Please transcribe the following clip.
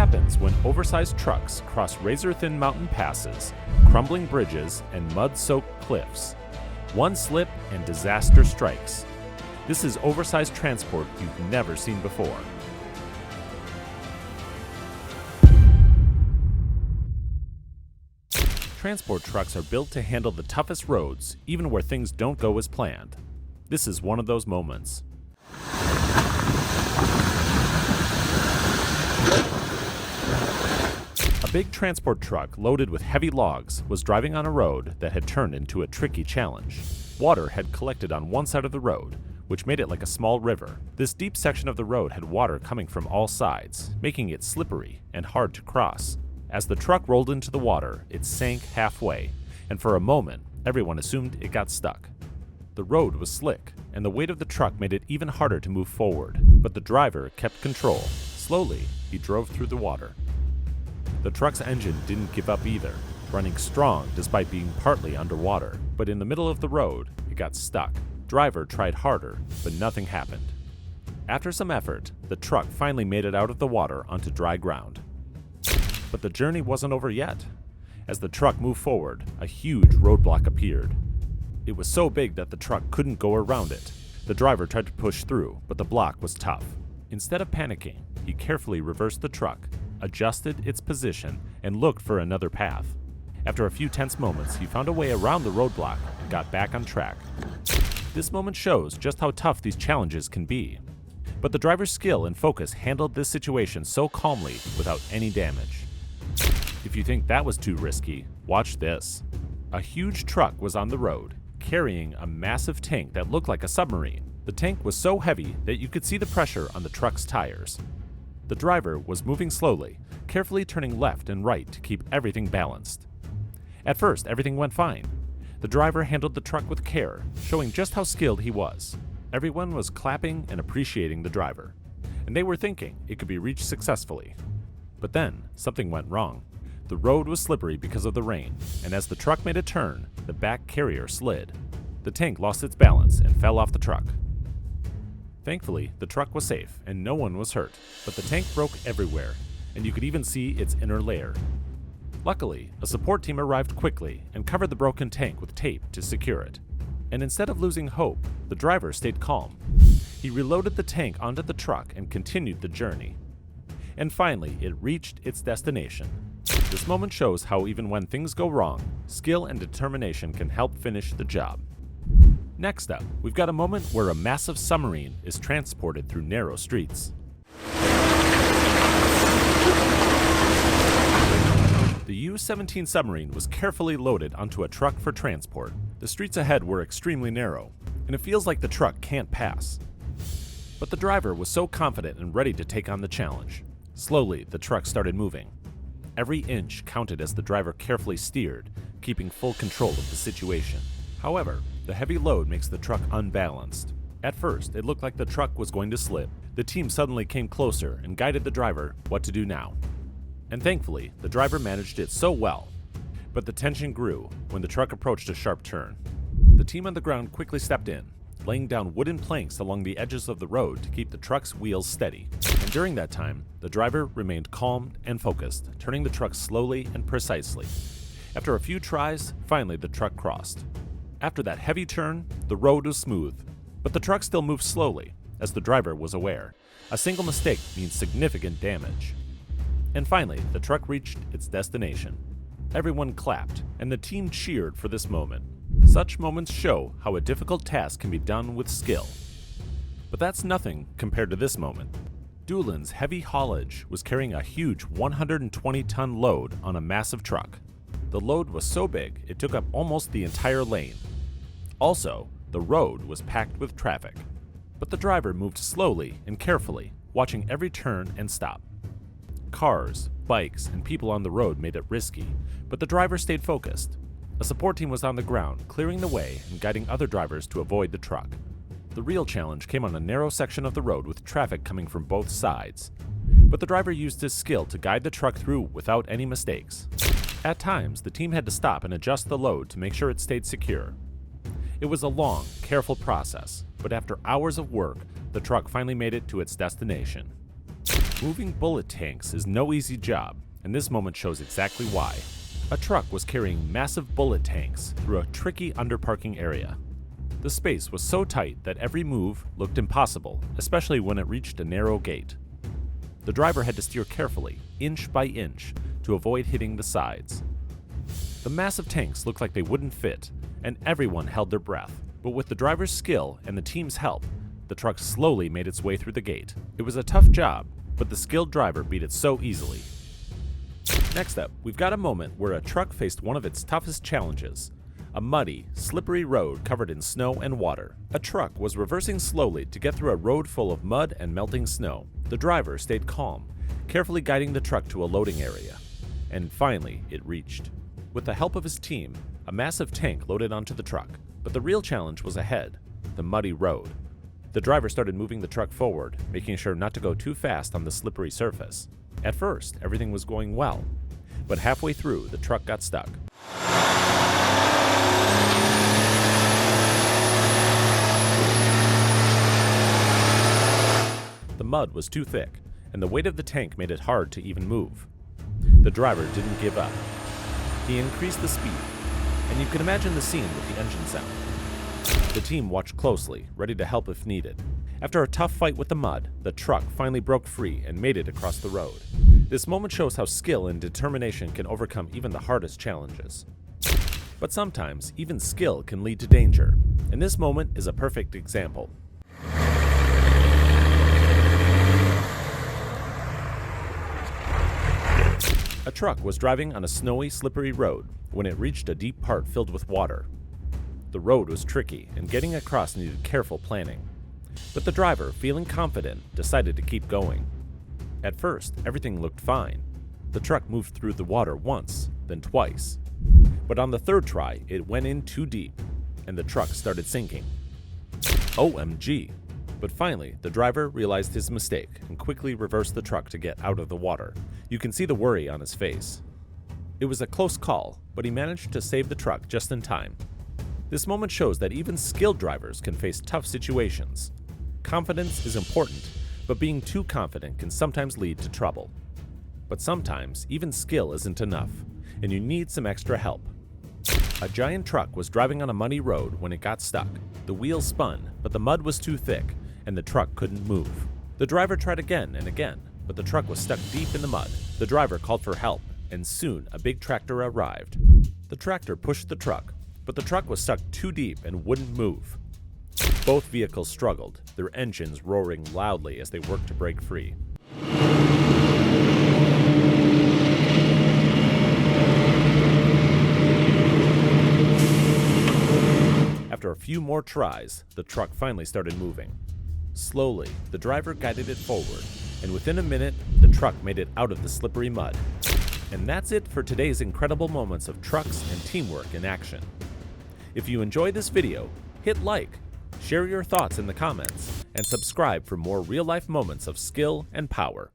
happens when oversized trucks cross razor-thin mountain passes, crumbling bridges, and mud-soaked cliffs. One slip and disaster strikes. This is oversized transport you've never seen before. Transport trucks are built to handle the toughest roads, even where things don't go as planned. This is one of those moments. A big transport truck loaded with heavy logs was driving on a road that had turned into a tricky challenge. Water had collected on one side of the road, which made it like a small river. This deep section of the road had water coming from all sides, making it slippery and hard to cross. As the truck rolled into the water, it sank halfway, and for a moment, everyone assumed it got stuck. The road was slick, and the weight of the truck made it even harder to move forward, but the driver kept control. Slowly, he drove through the water. The truck's engine didn't give up either, running strong despite being partly underwater, but in the middle of the road, it got stuck. Driver tried harder, but nothing happened. After some effort, the truck finally made it out of the water onto dry ground. But the journey wasn't over yet. As the truck moved forward, a huge roadblock appeared. It was so big that the truck couldn't go around it. The driver tried to push through, but the block was tough. Instead of panicking, he carefully reversed the truck, adjusted its position, and looked for another path. After a few tense moments, he found a way around the roadblock and got back on track. This moment shows just how tough these challenges can be. But the driver's skill and focus handled this situation so calmly without any damage. If you think that was too risky, watch this. A huge truck was on the road, carrying a massive tank that looked like a submarine. The tank was so heavy that you could see the pressure on the truck's tires. The driver was moving slowly, carefully turning left and right to keep everything balanced. At first, everything went fine. The driver handled the truck with care, showing just how skilled he was. Everyone was clapping and appreciating the driver, and they were thinking it could be reached successfully. But then, something went wrong. The road was slippery because of the rain, and as the truck made a turn, the back carrier slid. The tank lost its balance and fell off the truck. Thankfully, the truck was safe and no one was hurt, but the tank broke everywhere, and you could even see its inner layer. Luckily, a support team arrived quickly and covered the broken tank with tape to secure it. And instead of losing hope, the driver stayed calm. He reloaded the tank onto the truck and continued the journey. And finally, it reached its destination. This moment shows how even when things go wrong, skill and determination can help finish the job. Next up, we've got a moment where a massive submarine is transported through narrow streets. The U-17 submarine was carefully loaded onto a truck for transport. The streets ahead were extremely narrow, and it feels like the truck can't pass. But the driver was so confident and ready to take on the challenge. Slowly, the truck started moving. Every inch counted as the driver carefully steered, keeping full control of the situation. However, the heavy load makes the truck unbalanced. At first, it looked like the truck was going to slip. The team suddenly came closer and guided the driver what to do now. And thankfully, the driver managed it so well. But the tension grew when the truck approached a sharp turn. The team on the ground quickly stepped in, laying down wooden planks along the edges of the road to keep the truck's wheels steady. And during that time, the driver remained calm and focused, turning the truck slowly and precisely. After a few tries, finally the truck crossed. After that heavy turn, the road was smooth, but the truck still moved slowly, as the driver was aware. A single mistake means significant damage. And finally, the truck reached its destination. Everyone clapped, and the team cheered for this moment. Such moments show how a difficult task can be done with skill. But that's nothing compared to this moment. Doolin's heavy haulage was carrying a huge 120-ton load on a massive truck. The load was so big, it took up almost the entire lane. Also, the road was packed with traffic. But the driver moved slowly and carefully, watching every turn and stop. Cars, bikes, and people on the road made it risky, but the driver stayed focused. A support team was on the ground, clearing the way and guiding other drivers to avoid the truck. The real challenge came on a narrow section of the road with traffic coming from both sides. But the driver used his skill to guide the truck through without any mistakes. At times, the team had to stop and adjust the load to make sure it stayed secure. It was a long, careful process, but after hours of work, the truck finally made it to its destination. Moving bullet tanks is no easy job, and this moment shows exactly why. A truck was carrying massive bullet tanks through a tricky underparking area. The space was so tight that every move looked impossible, especially when it reached a narrow gate. The driver had to steer carefully, inch by inch, to avoid hitting the sides. The massive tanks looked like they wouldn't fit, and everyone held their breath. But with the driver's skill and the team's help, the truck slowly made its way through the gate. It was a tough job, but the skilled driver beat it so easily. Next up, we've got a moment where a truck faced one of its toughest challenges. A muddy, slippery road covered in snow and water. A truck was reversing slowly to get through a road full of mud and melting snow. The driver stayed calm, carefully guiding the truck to a loading area. And finally, it reached. With the help of his team, a massive tank loaded onto the truck. But the real challenge was ahead, the muddy road. The driver started moving the truck forward, making sure not to go too fast on the slippery surface. At first, everything was going well, but halfway through, the truck got stuck. The mud was too thick, and the weight of the tank made it hard to even move. The driver didn't give up. He increased the speed, and you can imagine the scene with the engine sound. The team watched closely, ready to help if needed. After a tough fight with the mud, the truck finally broke free and made it across the road. This moment shows how skill and determination can overcome even the hardest challenges. But sometimes, even skill can lead to danger, and this moment is a perfect example. A truck was driving on a snowy, slippery road when it reached a deep part filled with water. The road was tricky, and getting across needed careful planning. But the driver, feeling confident, decided to keep going. At first, everything looked fine. The truck moved through the water once, then twice. But on the third try, it went in too deep, and the truck started sinking. OMG! But finally, the driver realized his mistake and quickly reversed the truck to get out of the water. You can see the worry on his face. It was a close call, but he managed to save the truck just in time. This moment shows that even skilled drivers can face tough situations. Confidence is important, but being too confident can sometimes lead to trouble. But sometimes, even skill isn't enough, and you need some extra help. A giant truck was driving on a muddy road when it got stuck. The wheels spun, but the mud was too thick, and the truck couldn't move. The driver tried again and again, but the truck was stuck deep in the mud. The driver called for help, and soon a big tractor arrived. The tractor pushed the truck, but the truck was stuck too deep and wouldn't move. Both vehicles struggled, their engines roaring loudly as they worked to break free. After a few more tries, the truck finally started moving. Slowly, the driver guided it forward, and within a minute, the truck made it out of the slippery mud. And that's it for today's incredible moments of trucks and teamwork in action. If you enjoyed this video, hit like, share your thoughts in the comments, and subscribe for more real-life moments of skill and power.